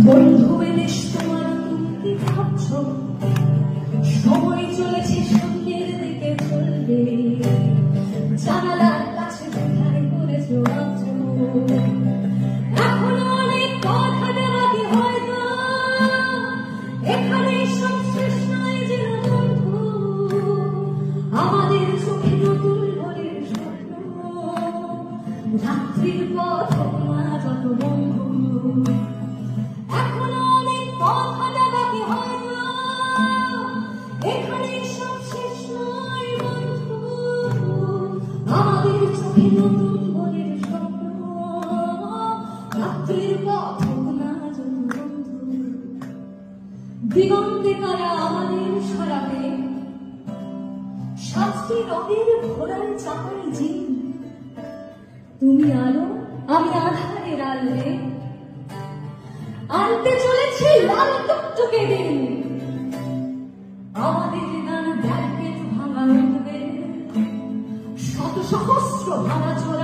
বন্ধু বেশ তোমার তুমি কি ভাবছো সময় চলেছে শূন্যের দিকে চলবে জানালার কাছে কোথায় করেছো এখনো অনেক কথা দেওয়াকে হয়তো এখানে সব শেষ নয় যে বন্ধু আমাদের চোখে নতুন ভোরের স্বপ্ন রাত্রির পথ মা যত বন্ধু এখনো অনেক কথা দেওয়াকে হয়তো এখানে সব শেষ নয় বন্ধু আমাদের চোখে নতুন ভোরের স্বপ্ন রাত্রির পথ মা যত বন্ধু দিগন্তে কারা আমাদের সরাবে সাতটি রঙের ঘোড়ার চাকার জিন তুমি আলো আমি আধারের আলোয় আনতে চলেছে লাল টুকটুকে দিন আমাদের গান ব্যাকেট ভাঙা উঠবে শত সহস্র ভাঙা চলে